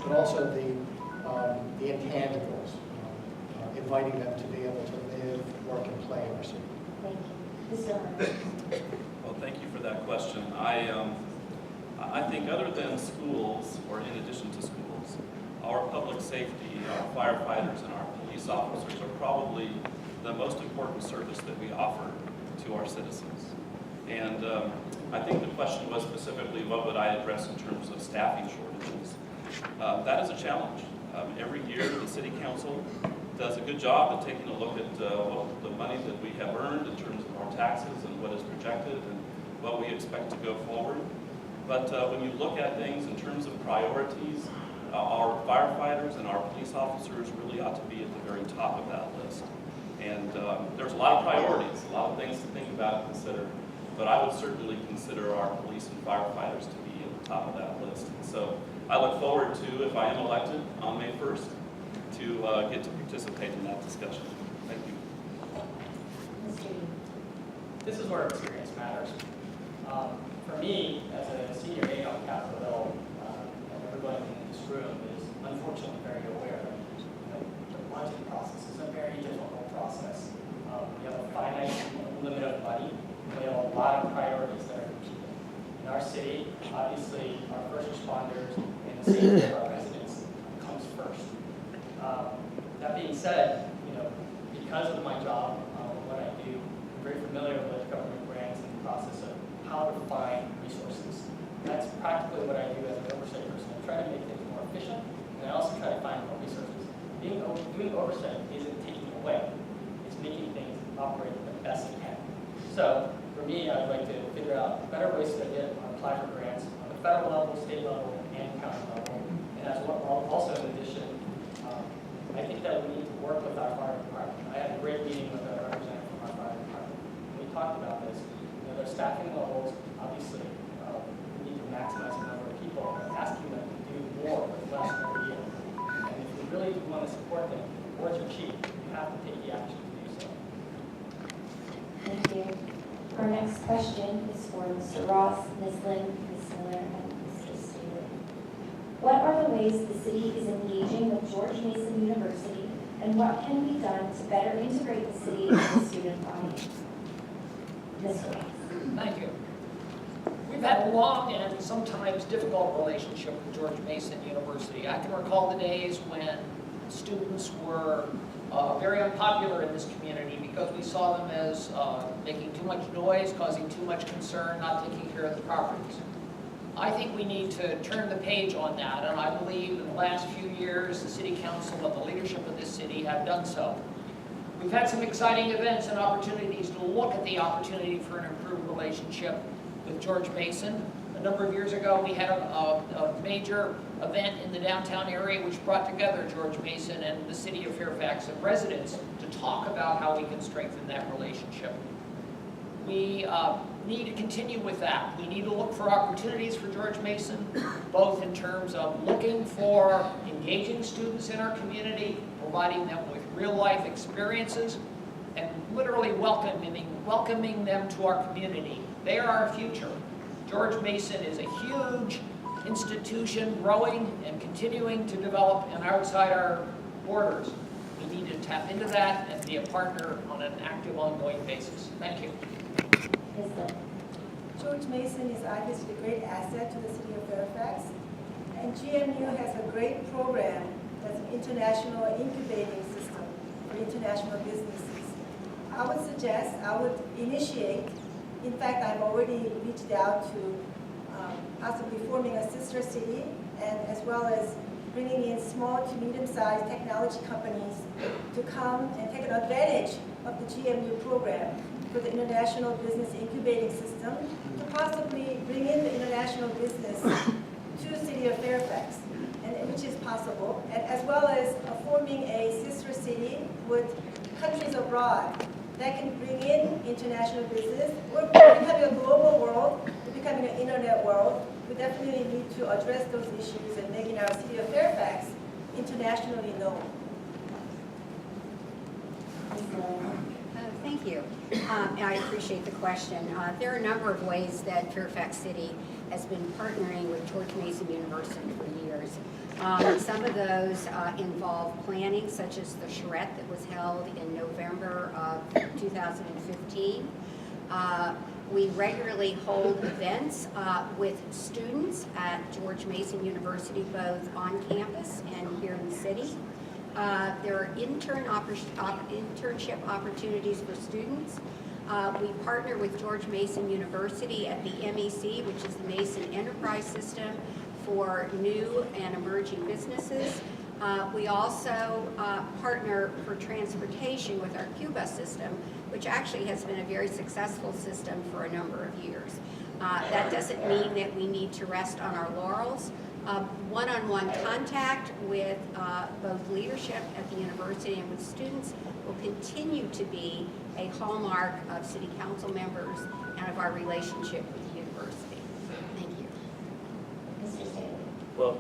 but also the intangibles, inviting them to be able to live, work, and play in our city. Thank you. Mr. Arnold. Well, thank you for that question. I think other than schools, or in addition to schools, our public safety, our firefighters, and our police officers are probably the most important service that we offer to our citizens. And I think the question was specifically, what would I address in terms of staffing shortages? That is a challenge. Every year, the City Council does a good job of taking a look at the money that we have earned in terms of our taxes and what is projected and what we expect to go forward. But when you look at things in terms of priorities, our firefighters and our police officers really ought to be at the very top of that list. And there's a lot of priorities, a lot of things to think about and consider, but I would certainly consider our police and firefighters to be at the top of that list. And so I look forward to, if I am elected on May 1st, to get to participate in that discussion. Thank you. Mr. Yu. This is where experience matters. For me, as a senior aide on Capitol Hill, and everybody in this room is unfortunately very aware that the budget process is a very difficult process. We have a finite limit of money. We have a lot of priorities that are competing. In our city, obviously, our first responders and the safety of our residents comes first. That being said, because of my job, what I do, I'm very familiar with government grants and the process of how to find resources. That's practically what I do as an oversight person. I try to make things more efficient, and I also try to find more resources. Doing oversight isn't taking away. It's making things operate the best it can. So, for me, I'd like to figure out better ways to apply for grants on the federal level, state level, and county level. And as well, also in addition, I think that we need to work with our fire department. I had a great meeting with a representative from our fire department. We talked about this. Their staffing levels, obviously, we need to maximize the number of people, but asking them to do more with less every year. And if we really want to support them, words are cheap. You have to take the action to do so. Thank you. Our next question is for Mr. Ross, Ms. Lynn, Ms. Miller, and Mr. Stewart. What are the ways the city is engaging with George Mason University, and what can be done to better integrate the city into the student body? Mr. Ross. Thank you. We've had a long and sometimes difficult relationship with George Mason University. I can recall the days when students were very unpopular in this community because we saw them as making too much noise, causing too much concern, not taking care of the properties. I think we need to turn the page on that, and I believe in the last few years the City Council and the leadership of this city have done so. We've had some exciting events and opportunities to look at the opportunity for an improved relationship with George Mason. A number of years ago, we had a major event in the downtown area which brought together George Mason and the city of Fairfax and residents to talk about how we can strengthen that relationship. We need to continue with that. We need to look for opportunities for George Mason, both in terms of looking for engaging students in our community, providing them with real-life experiences, and literally welcoming them to our community. They are our future. George Mason is a huge institution, growing and continuing to develop and outside our borders. We need to tap into that and be a partner on an active, ongoing basis. Thank you. Ms. Lynn. George Mason is obviously a great asset to the city of Fairfax, and GMU has a great program that's an international incubating system for international businesses. I would initiate, in fact, I've already reached out to possibly forming a sister city, and as well as bringing in small to medium-sized technology companies to come and take advantage of the GMU program for the international business incubating system to possibly bring in the international business to the city of Fairfax, and which is possible, and as well as forming a sister city with countries abroad that can bring in international business. We're becoming a global world, we're becoming an internet world. We definitely need to address those issues and making our city of Fairfax internationally known. Thank you. I appreciate the question. There are a number of ways that Fairfax City has been partnering with George Mason University person for years. Some of those involve planning, such as the charrette that was held in November of 2015. We regularly hold events with students at George Mason University, both on campus and here in the city. There are internship opportunities for students. We partner with George Mason University at the MEC, which is the Mason Enterprise System for new and emerging businesses. We also partner for transportation with our Q-Bus system, which actually has been a very successful system for a number of years. That doesn't mean that we need to rest on our laurels. One-on-one contact with both leadership at the university and with students will continue to be a hallmark of city council members and of our relationship with the university. Thank you. Mr. Staley. Well,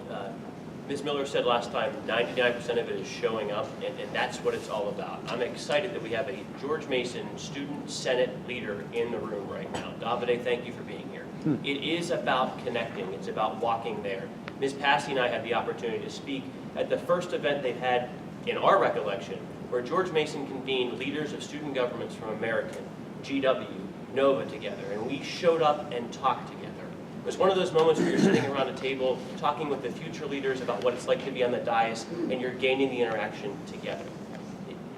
Ms. Miller said last time, 99% of it is showing up, and that's what it's all about. I'm excited that we have a George Mason Student Senate leader in the room right now. Davide, thank you for being here. It is about connecting. It's about walking there. Ms. Passy and I had the opportunity to speak at the first event they've had, in our recollection, where George Mason convened leaders of student governments from American, GW, NOVA together, and we showed up and talked together. It was one of those moments where you're sitting around a table talking with the future leaders about what it's like to be on the dais, and you're gaining the interaction together.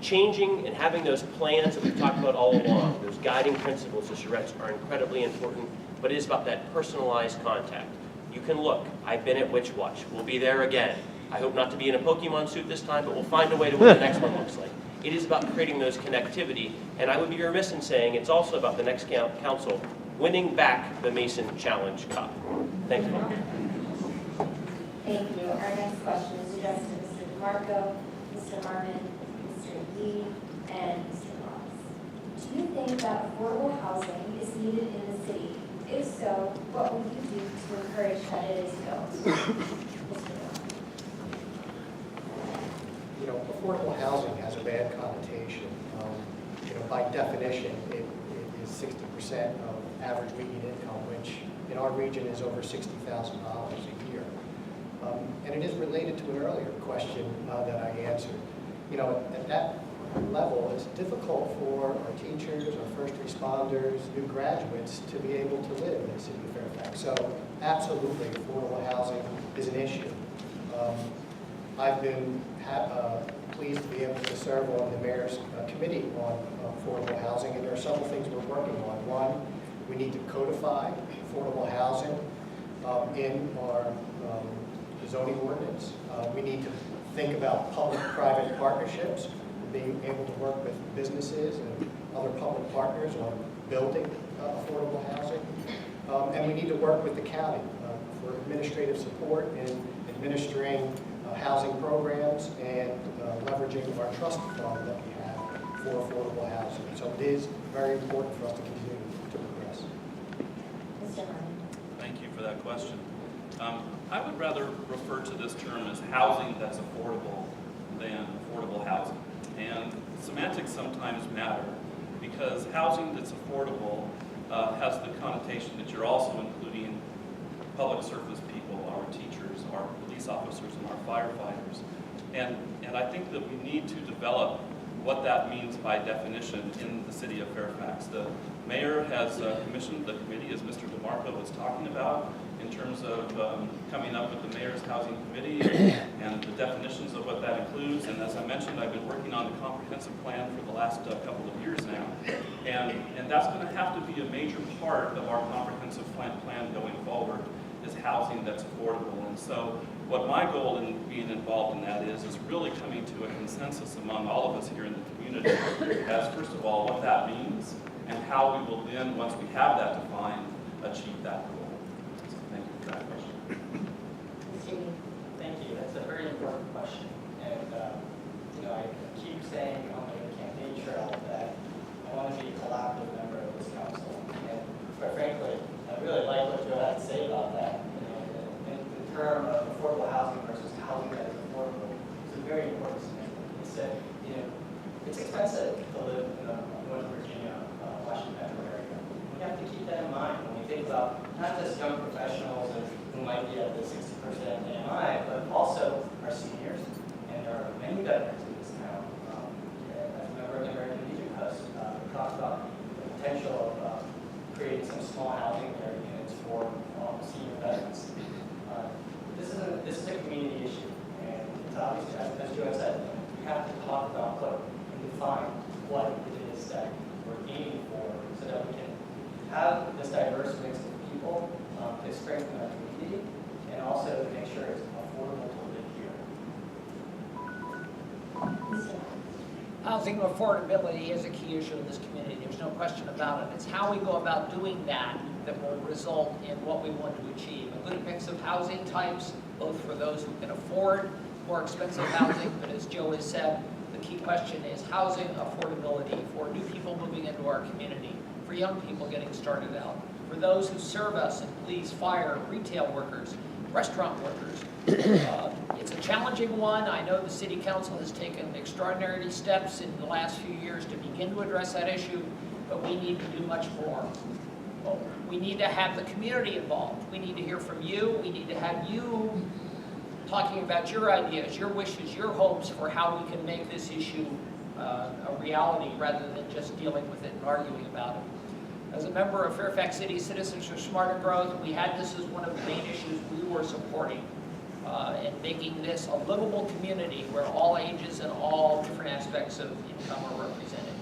Changing and having those plans that we've talked about all along, those guiding principles of charrettes are incredibly important, but it is about that personalized contact. You can look. I've been at Witch Watch. We'll be there again. I hope not to be in a Pokemon suit this time, but we'll find a way to what the next one looks like. It is about creating those connectivity, and I would be remiss in saying it's also about the next council winning back the Mason Challenge Cup. Thank you. Thank you. Our next question is addressed to Mr. DeMarco, Mr. Harmon, Mr. Yee, and Mr. Ross. Do you think that affordable housing is needed in the city? If so, what will you do to encourage that it is built? Mr. Ross. You know, affordable housing has a bad connotation. By definition, it is 60% of average median income, which in our region is over $60,000 a year. And it is related to an earlier question that I answered. You know, at that level, it's difficult for our teachers, our first responders, new graduates to be able to live in the city of Fairfax. So absolutely, affordable housing is an issue. I've been pleased to be able to serve on the mayor's committee on affordable housing, and there are several things we're working on. One, we need to codify affordable housing in our zoning ordinance. We need to think about public-private partnerships, being able to work with businesses and other public partners on building affordable housing. And we need to work with the county for administrative support in administering housing programs and leveraging our trust fund that we have for affordable housing. So it is very important for us to continue to progress. Mr. Harmon. Thank you for that question. I would rather refer to this term as housing that's affordable than affordable housing. And semantics sometimes matter because housing that's affordable has the connotation that you're also including public service people, our teachers, our police officers, and our firefighters. And I think that we need to develop what that means by definition in the city of Fairfax. The mayor has commissioned the committee, as Mr. DeMarco was talking about, in terms of coming up with the mayor's housing committee and the definitions of what that includes. And as I mentioned, I've been working on the comprehensive plan for the last couple of years now. And that's going to have to be a major part of our comprehensive plan going forward, is housing that's affordable. And so what my goal in being involved in that is really coming to a consensus among all of us here in the community as, first of all, what that means and how we will then, once we have that defined, achieve that goal. So thank you for that question. Mr. Yee. Thank you. That's a very important question. And, I keep saying on the campaign trail that I want to be a collaborative member of this council. And quite frankly, I really like what Joe had to say about that. In the term of affordable housing versus housing that is affordable, it's a very important statement. He said, it's expensive to live in the Northern Virginia, Washington area. We have to keep that in mind when we think about not just young professionals who might be at the 60% AMI, but also our seniors and our many veterans in this town. As a member of the American Legion House, we talked about the potential of creating some small housing units for senior veterans. This is a community issue, and it's obviously, as Joe said, we have to talk about and define what it is that we're aiming for, so that we can have this diverse mix of people to strengthen our community, and also to make sure it's affordable to live here. Housing affordability is a key issue in this community. There's no question about it. It's how we go about doing that that will result in what we want to achieve. A good mix of housing types, both for those who can afford more expensive housing, but as Joe has said, the key question is housing affordability for new people moving into our community, for young people getting started out, for those who serve us in police, fire, retail workers, restaurant workers. It's a challenging one. I know the City Council has taken extraordinary steps in the last few years to begin to address that issue, but we need to do much more. We need to have the community involved. We need to hear from you. We need to have you talking about your ideas, your wishes, your hopes for how we can make this issue a reality rather than just dealing with it and arguing about it. As a member of Fairfax City Citizens for Smarter Growth, we had this as one of the main issues we were supporting and making this a livable community where all ages and all different aspects of income are represented.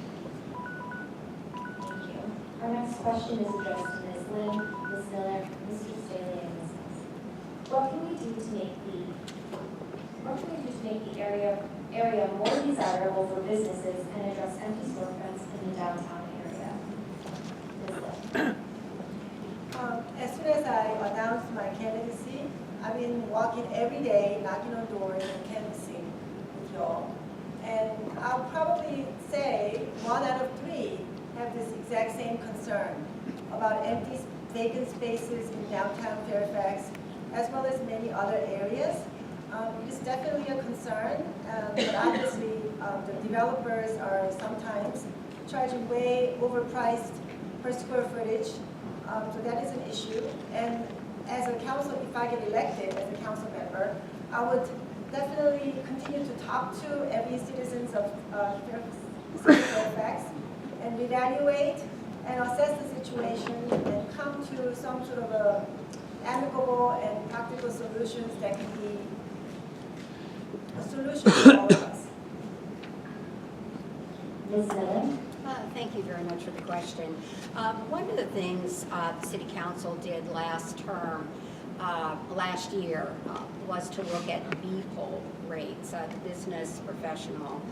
Thank you. Our next question is addressed to Ms. Lynn, Ms. Miller, Mr. Staley, and Ms. Nelson. What can we do to make the area more desirable for businesses and address empty storefronts in the downtown area? Ms. Lynn. As soon as I announced my candidacy, I've been walking every day, knocking on doors and canvassing with y'all. And I'll probably say 1 out of 3 have this exact same concern about empty vacant spaces in downtown Fairfax, as well as many other areas. It is definitely a concern, but obviously the developers are sometimes charging way overpriced per square footage, so that is an issue. And as a council, if I get elected as a council member, I would definitely continue to talk to every citizens of Fairfax and evaluate and assess the situation and come to some sort of a amicable and practical solutions that can be a solution for all of us. Ms. Miller. Thank you very much for the question. One of the things the City Council did last year, was to look at BPOL rates, the business professional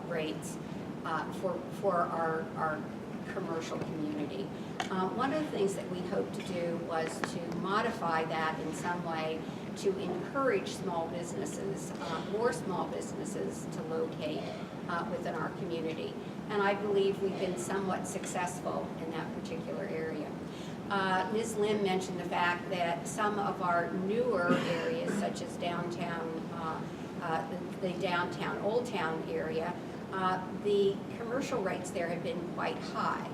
rates for our commercial community. One of the things that we hoped to do was to modify that in some way to encourage small businesses, more small businesses to locate within our community. And I believe we've been somewhat successful in that particular area. Ms. Lim mentioned the fact that some of our newer areas, such as downtown, the downtown, Old Town area, the commercial rates there have been quite high.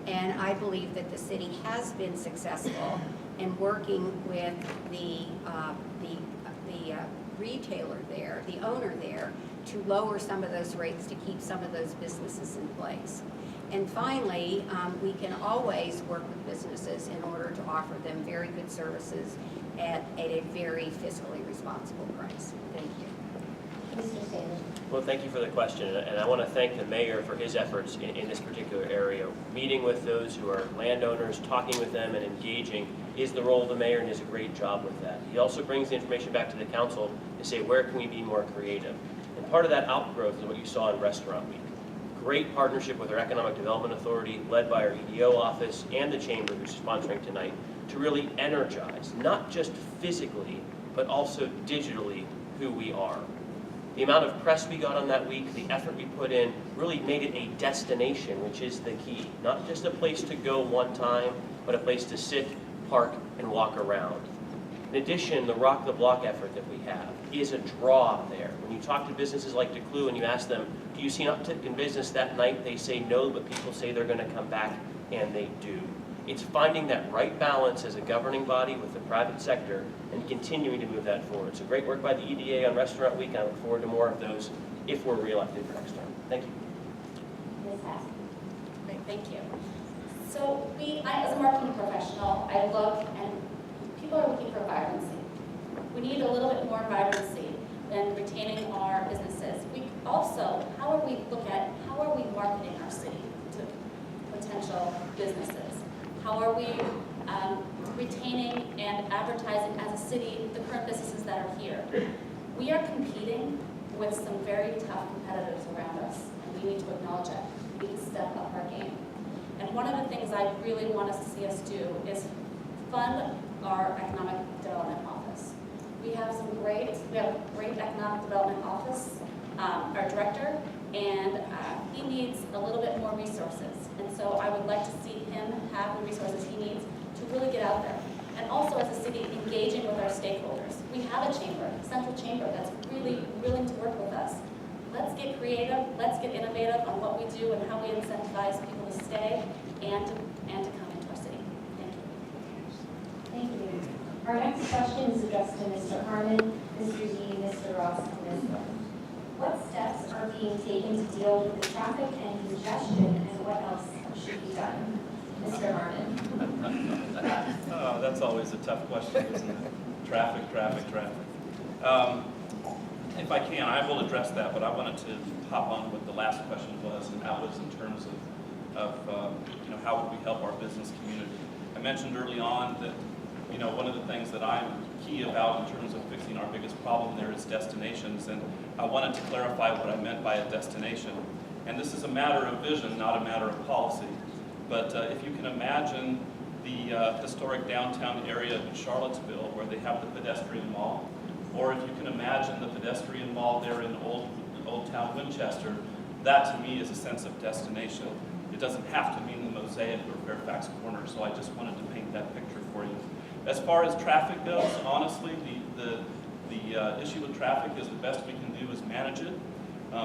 And I believe that the city has been successful in working with the retailer there, the owner there, to lower some of those rates to keep some of those businesses in place. And finally, we can always work with businesses in order to offer them very good services at a very fiscally responsible price. Thank you. Mr. Staley. Well, thank you for the question, and I want to thank the mayor for his efforts in this particular area. Meeting with those who are landowners, talking with them, and engaging is the role of the mayor, and he does a great job with that. He also brings the information back to the council to say, where can we be more creative? And part of that outgrowth is what you saw in Restaurant Week. Great partnership with our Economic Development Authority, led by our EDO office and the Chamber, who's sponsoring tonight, to really energize, not just physically, but also digitally, who we are. The amount of press we got on that week, the effort we put in, really made it a destination, which is the key. Not just a place to go one time, but a place to sit, park, and walk around. In addition, the Rock the Block effort that we have is a draw there. When you talk to businesses like DeClue and you ask them, do you see an uptick in business that night? They say no, but people say they're going to come back, and they do. It's finding that right balance as a governing body with the private sector and continuing to move that forward. So great work by the EDA on Restaurant Week. I look forward to more of those if we're reelected for next term. Thank you. Ms. Hass. Great, thank you. So as a marketing professional, I look and people are looking for vibrancy. We need a little bit more vibrancy in retaining our businesses. We also, how are we marketing our city to potential businesses? How are we retaining and advertising as a city the current businesses that are here? We are competing with some very tough competitors around us, and we need to acknowledge it. We need to step up our game. And one of the things I really want us to see us do is fund our economic development office. We have a great economic development office, our director, and he needs a little bit more resources. And so I would like to see him have the resources he needs to really get out there. And also as a city, engaging with our stakeholders. We have a chamber, a central chamber, that's really willing to work with us. Let's get creative, let's get innovative on what we do and how we incentivize people to stay and to come into our city. Thank you. Thank you. Our next question is addressed to Mr. Harmon, Mr. Yee, Mr. Ross, and Ms. Miller. What steps are being taken to deal with the traffic and congestion, and what else should be done? Mr. Harmon. Oh, that's always a tough question, isn't it? Traffic. If I can, I will address that, but I wanted to hop on what the last question was, and that was in terms of how would we help our business community. I mentioned early on that one of the things that I'm key about in terms of fixing our biggest problem there is destinations, and I wanted to clarify what I meant by a destination. And this is a matter of vision, not a matter of policy. But if you can imagine the historic downtown area in Charlottesville where they have the pedestrian mall, or if you can imagine the pedestrian mall there in Old Town Winchester, that to me is a sense of destination. It doesn't have to mean the Mosaic or Fairfax Corner, so I just wanted to paint that picture for you. As far as traffic goes, honestly, the issue with traffic is the best we can do is manage it.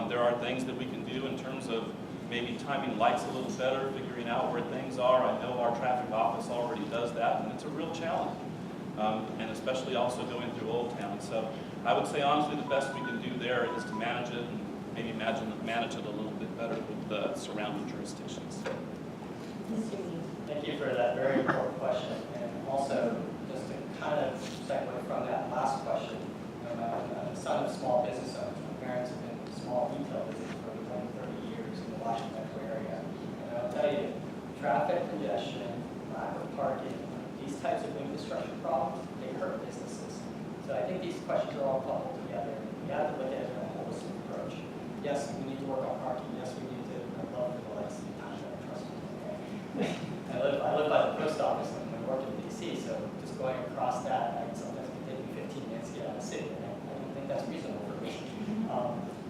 There are things that we can do in terms of maybe timing lights a little better, figuring out where things are. I know our traffic office already does that, and it's a real challenge. And especially also going through Old Town. So I would say honestly the best we can do there is to manage it and maybe manage it a little bit better with the surrounding jurisdictions. Mr. Yee. Thank you for that very important question. And also, just to kind of segue from that last question, I'm a son of small business owners. My parents have been small retail business for 20, 30 years in the Washington Metro area. And I'll tell you, traffic congestion, lack of parking, these types of infrastructure problems, they hurt businesses. So I think these questions are all coupled together. We have to look at it in a holistic approach. Yes, we need to work on parking. Yes, we need to love the lights and time that trust me. Okay? I live by the post office and I work in DC, so just going across that, sometimes it can take me 15 minutes to get out of the city. And I don't think that's reasonable for me.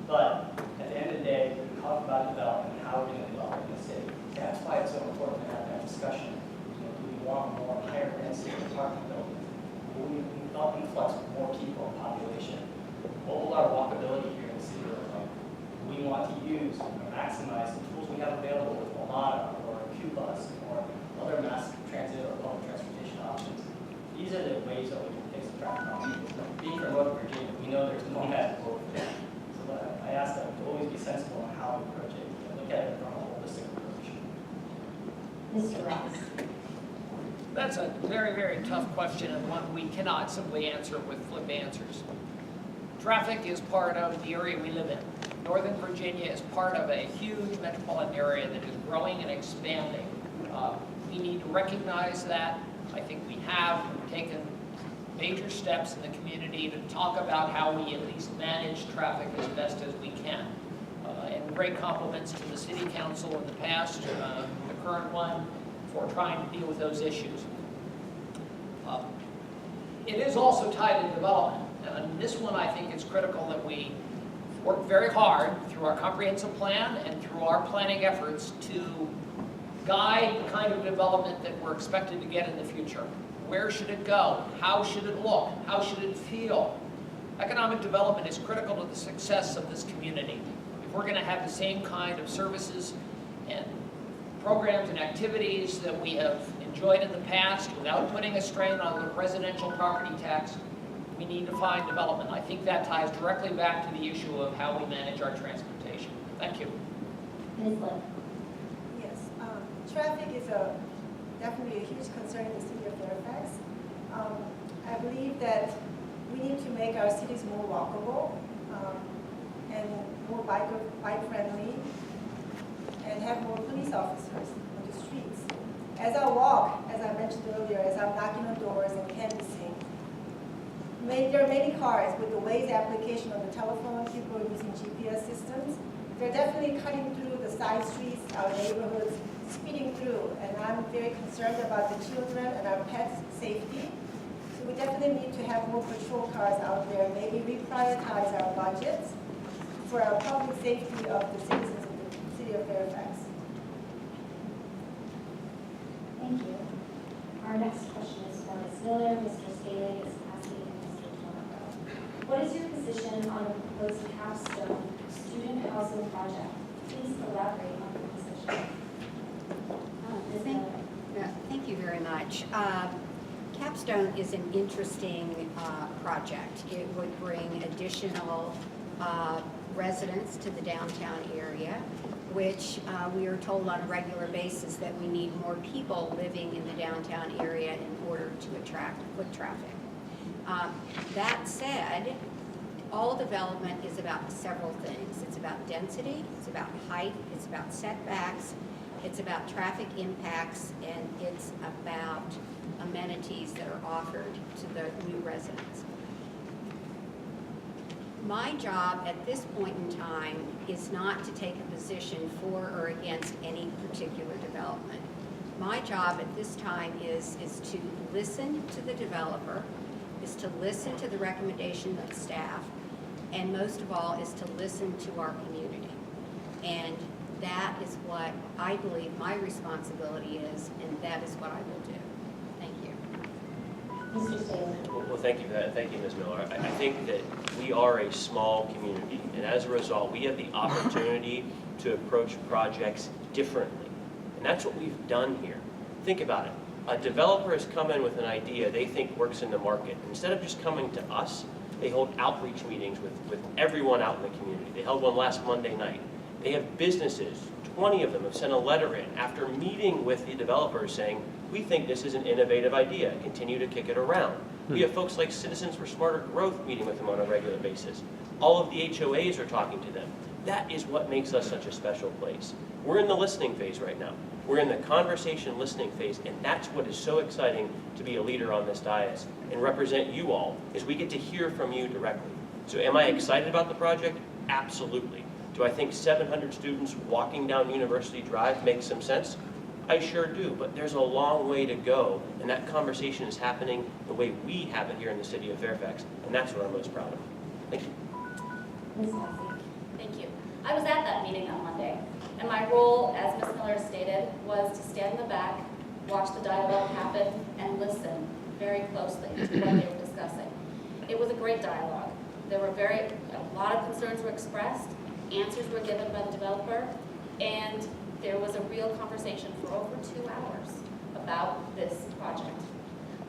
But at the end of the day, we talk about development and how we're going to develop in the city. That's why it's so important to have that discussion. We want more higher density apartment buildings. We want influx with more people and population. What will our walkability here in the city look like? We want to use or maximize the tools we have available with Momata or Q-Bus or other mass transit or public transportation options. These are the ways that we can fix the traffic problem. Being from Northern Virginia, we know there's no magic over there. So I ask them to always be sensible on how we approach it and look at it from a holistic approach. Mr. Ross. That's a very, very tough question and one we cannot simply answer with flip answers. Traffic is part of the area we live in. Northern Virginia is part of a huge metropolitan area that is growing and expanding. We need to recognize that. I think we have taken major steps in the community to talk about how we at least manage traffic as best as we can. And great compliments to the City Council in the past, the current one, for trying to deal with those issues. It is also tied to development. And this one, I think it's critical that we work very hard through our comprehensive plan and through our planning efforts to guide the kind of development that we're expected to get in the future. Where should it go? How should it look? How should it feel? Economic development is critical to the success of this community. If we're going to have the same kind of services and programs and activities that we have enjoyed in the past without putting a strain on the residential property tax, we need to find development. I think that ties directly back to the issue of how we manage our transportation. Thank you. Ms. Lynn? Yes, traffic is definitely a huge concern in the city of Fairfax. I believe that we need to make our cities more walkable and more bike-friendly and have more police officers on the streets. As I walk, as I mentioned earlier, as I'm knocking on doors and canvassing, there are many cars with the Waze application on the telephone. People are using GPS systems. They're definitely cutting through the side streets, our neighborhoods, speeding through. And I'm very concerned about the children and our pets' safety. So we definitely need to have more patrol cars out there. Maybe reprioritize our budgets for our public safety of the citizens of the city of Fairfax. Thank you. Our next question is for Ms. Miller, Mr. Staley, Ms. Cassidy, and Mr. Torrico. What is your position on the proposed capstone student housing project? Please elaborate on your position. Ms. Miller. Thank you very much. Capstone is an interesting project. It would bring additional residents to the downtown area, which we are told on a regular basis that we need more people living in the downtown area in order to attract foot traffic. That said, all development is about several things. It's about density, it's about height, it's about setbacks, it's about traffic impacts, and it's about amenities that are offered to the new residents. My job at this point in time is not to take a position for or against any particular development. My job at this time is to listen to the developer, is to listen to the recommendation of staff, and most of all is to listen to our community. And that is what I believe my responsibility is, and that is what I will do. Thank you. Mr. Staley. Well, thank you for that. Thank you, Ms. Miller. I think that we are a small community, and as a result, we have the opportunity to approach projects differently. And that's what we've done here. Think about it. A developer has come in with an idea they think works in the market. Instead of just coming to us, they hold outreach meetings with everyone out in the community. They held one last Monday night. They have businesses, 20 of them have sent a letter in after meeting with the developers saying, we think this is an innovative idea, continue to kick it around. We have folks like Citizens for Smarter Growth meeting with them on a regular basis. All of the HOAs are talking to them. That is what makes us such a special place. We're in the listening phase right now. We're in the conversation listening phase, and that's what is so exciting to be a leader on this dais and represent you all, is we get to hear from you directly. So am I excited about the project? Absolutely. Do I think 700 students walking down University Drive makes some sense? I sure do, but there's a long way to go, and that conversation is happening the way we have it here in the city of Fairfax, and that's what I'm most proud of. Thank you. Ms. Cassidy. Thank you. I was at that meeting on Monday, and my role, as Ms. Miller stated, was to stand in the back, watch the dialogue happen, and listen very closely to what they were discussing. It was a great dialogue. There were a lot of concerns were expressed, answers were given by the developer, and there was a real conversation for over 2 hours about this project.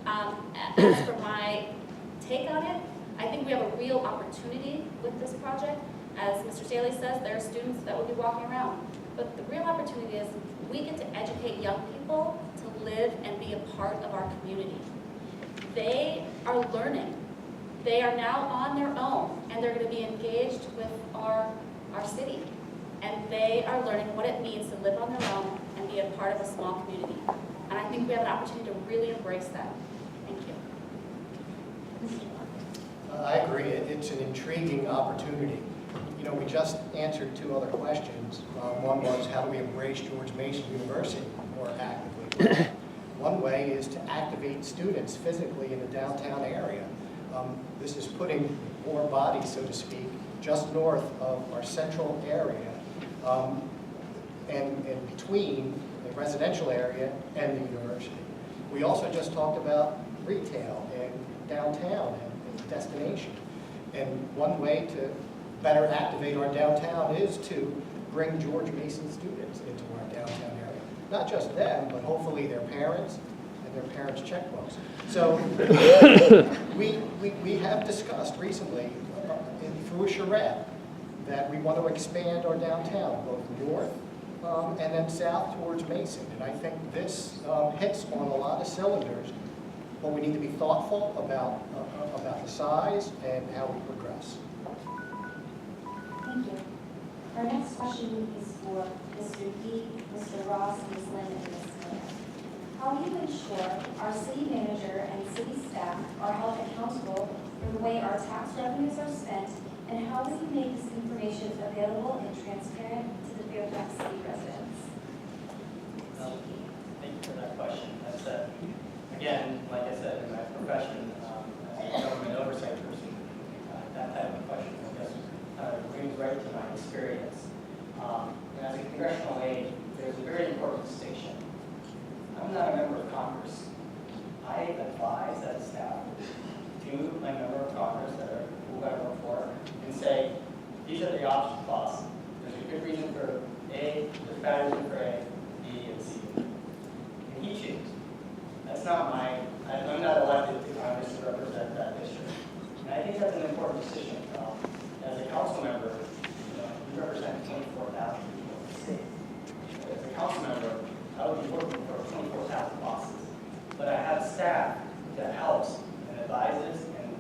As for my take on it, I think we have a real opportunity with this project. As Mr. Staley says, there are students that will be walking around. But the real opportunity is we get to educate young people to live and be a part of our community. They are learning. They are now on their own, and they're going to be engaged with our city. And they are learning what it means to live on their own and be a part of a small community. And I think we have an opportunity to really embrace that. Thank you. I agree. It's an intriguing opportunity. You know, we just answered 2 other questions. One was, how do we embrace George Mason University more actively? One way is to activate students physically in the downtown area. This is putting more bodies, so to speak, just north of our central area and between the residential area and the university. We also just talked about retail and downtown and destination. And one way to better activate our downtown is to bring George Mason students into our downtown area. Not just them, but hopefully their parents their parents' checkbooks. So we have discussed recently through a charrette that we want to expand our downtown, both north and then south towards Mason. And I think this hits on a lot of cylinders, but we need to be thoughtful about the size and how we progress. Thank you. Our next question is for Mr. D, Mr. Ross, Ms. Lynn, and Ms. Miller. How do you ensure our city manager and city staff are held accountable for the way our tax revenues are spent, and how do you make this information available and transparent to the Fairfax City residents? Thank you for that question. That's, again, like I said, in my profession, as a government oversight person, that type of question, I guess, brings right to my experience. And as a congressional aide, there's a very important distinction. I'm not a member of Congress. I advise that staff to my member of Congress who I work for and say, these are the option costs. There's a good reason for A, there's a bad reason for A, B, and C. And he chooses. That's not I'm not elected to Congress to represent that district. And I think that's an important decision. As a council member, you represent 24,000 people in the state. As a council member, I would be working for 24,000 bosses. But I have staff that helps and advises and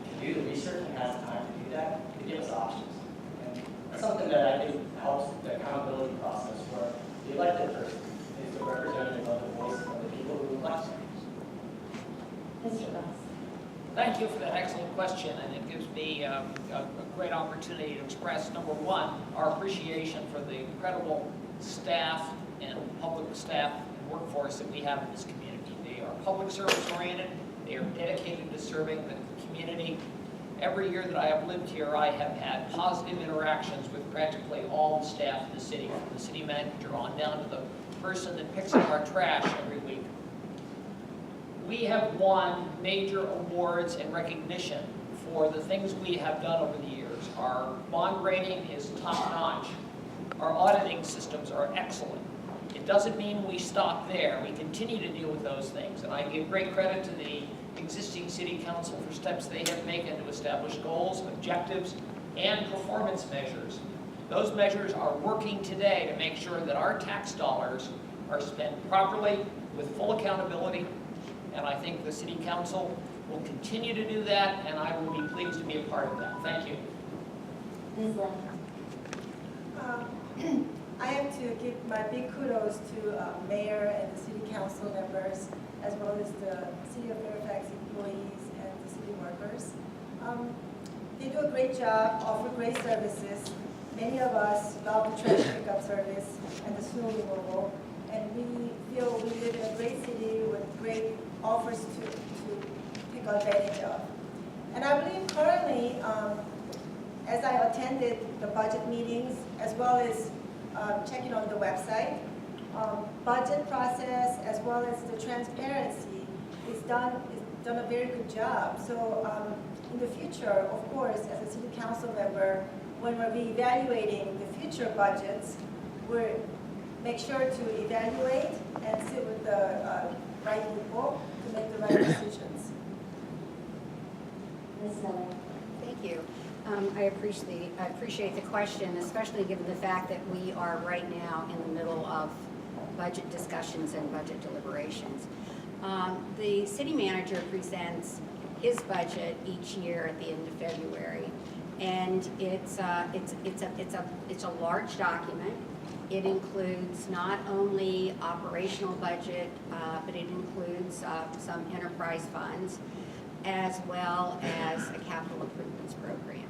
can do the research and has time to do that, to give us options. And that's something that I think helps the accountability process where the elected person is the representative of the voice of the people who elect them. Mr. Ross. Thank you for that excellent question, and it gives me a great opportunity to express, number one, our appreciation for the incredible staff and public staff and workforce that we have in this community. They are public service oriented, they are dedicated to serving the community. Every year that I have lived here, I have had positive interactions with practically all the staff in the city, from the city manager on down to the person that picks up our trash every week. We have won major awards and recognition for the things we have done over the years. Our bond rating is top-notch. Our auditing systems are excellent. It doesn't mean we stop there. We continue to deal with those things. And I give great credit to the existing city council for steps they have taken to establish goals, objectives, and performance measures. Those measures are working today to make sure that our tax dollars are spent properly with full accountability. And I think the city council will continue to do that, and I will be pleased to be a part of that. Thank you. Ms. Lynn. I have to give my big kudos to mayor and the city council members, as well as the city of Fairfax employees and the city workers. They do a great job, offer great services. Many of us love the trash pickup service and the snow removal, and we feel we live in a great city with great offers to take advantage of. And I believe currently, as I attended the budget meetings, as well as checking on the website, budget process as well as the transparency is done a very good job. So in the future, of course, as a city council member, when we're reevaluating the future budgets, we'll make sure to evaluate and sit with the right people to make the right decisions. Ms. Miller. Thank you. I appreciate the question, especially given the fact that we are right now in the middle of budget discussions and budget deliberations. The city manager presents his budget each year at the end of February, and it's a large document. It includes not only operational budget, but it includes some enterprise funds, as well as a capital improvements program.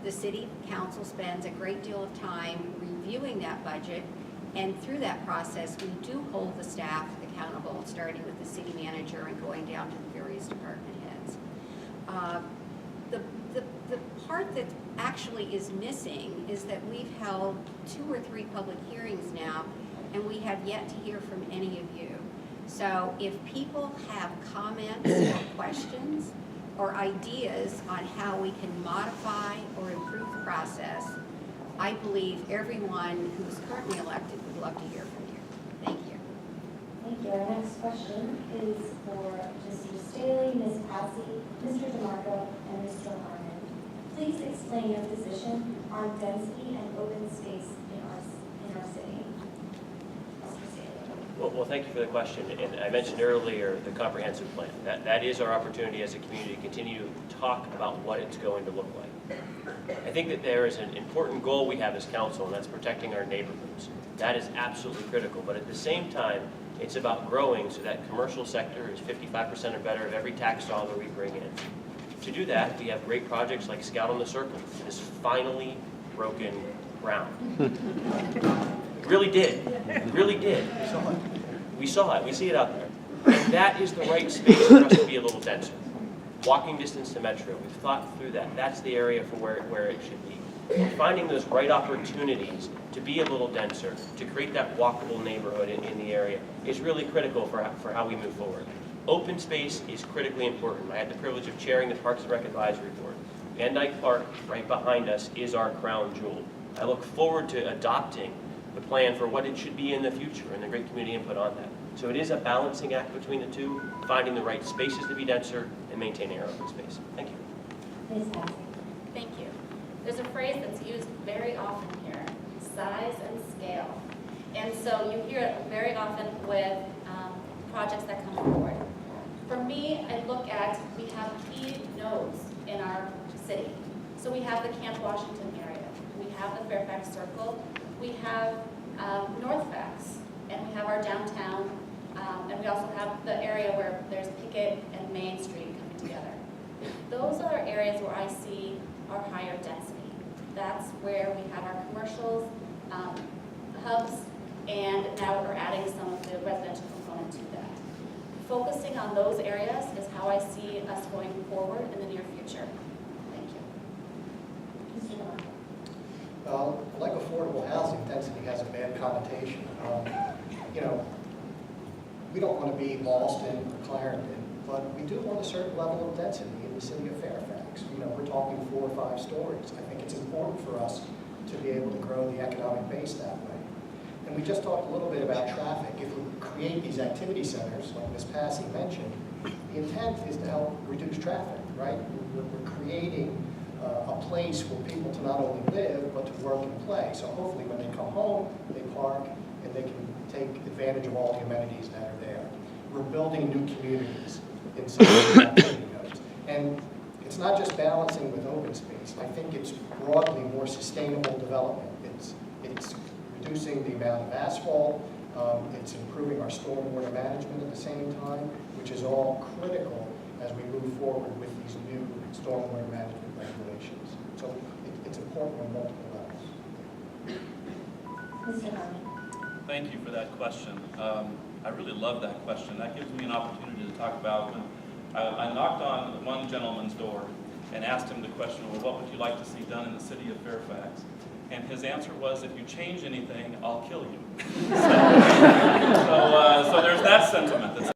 The city council spends a great deal of time reviewing that budget, and through that process, we do hold the staff accountable, starting with the city manager and going down to the various department heads. The part that actually is missing is that we've held 2 or 3 public hearings now, and we have yet to hear from any of you. So if people have comments or questions or ideas on how we can modify or improve the process, I believe everyone who's currently elected would love to hear from you. Thank you. Thank Thank you. Our next question is for Mr. Staley, Ms. Passy, Mr. DeMarco, and Mr. Harmon. Please explain your position on density and open space in our city. Mr. Staley. Well, thank you for the question. And I mentioned earlier the comprehensive plan. That is our opportunity as a community to continue to talk about what it's going to look like. I think that there is an important goal we have as council, and that's protecting our neighborhoods. That is absolutely critical. But at the same time, it's about growing so that commercial sector is 55% or better of every tax dollar we bring in. To do that, we have great projects like Scout on the Circle. It has finally broken ground. It really did. It really did. We saw it. We see it out there. And that is the right space for us to be a little denser. Walking distance to Metro. We've thought through that. That's the area for where it should be. Finding those right opportunities to be a little denser, to create that walkable neighborhood in the area is really critical for how we move forward. Open space is critically important. I had the privilege of chairing the Parks and Rec Advisory Board. Van Dyke Park, right behind us, is our crown jewel. I look forward to adopting the plan for what it should be in the future and the great community input on that. So it is a balancing act between the two, finding the right spaces to be denser and maintaining our open space. Thank you. Ms. Passy. Thank you. There's a phrase that's used very often here, size and scale. And so you hear it very often with projects that come forward. For me, I look at, we have key nodes in our city. So we have the Camp Washington area, we have the Fairfax Circle, we have Northfax, and we have our downtown, and we also have the area where there's Pickett and Main Street coming together. Those are areas where I see our higher density. That's where we have our commercials, hubs, and now we're adding some of the residential component to that. Focusing on those areas is how I see us going forward in the near future. Thank you. Mr. DeMarco. Like affordable housing, density has a bad connotation. We don't want to be Boston or Clarendon, but we do want a certain level of density in the city of Fairfax. We're talking 4 or 5 stories. I think it's important for us to be able to grow the economic base that way. And we just talked a little bit about traffic. If we create these activity centers, like Ms. Passy mentioned, the intent is to help reduce traffic, right? We're creating a place for people to not only live, but to work and play. So hopefully when they come home, they park, and they can take advantage of all the amenities that are there. We're building new communities in some of the activity nodes. And it's not just balancing with open space. I think it's broadly more sustainable development. It's reducing the amount of asphalt. It's improving our stormwater management at the same time, which is all critical as we move forward with these new stormwater management regulations. So it's important on multiple levels. Mr. Harmon. Thank you for that question. I really love that question. That gives me an opportunity to talk about when I knocked on one gentleman's door and asked him the question, well, what would you like to see done in the city of Fairfax? And his answer was, if you change anything, I'll kill you. So there's that sentiment.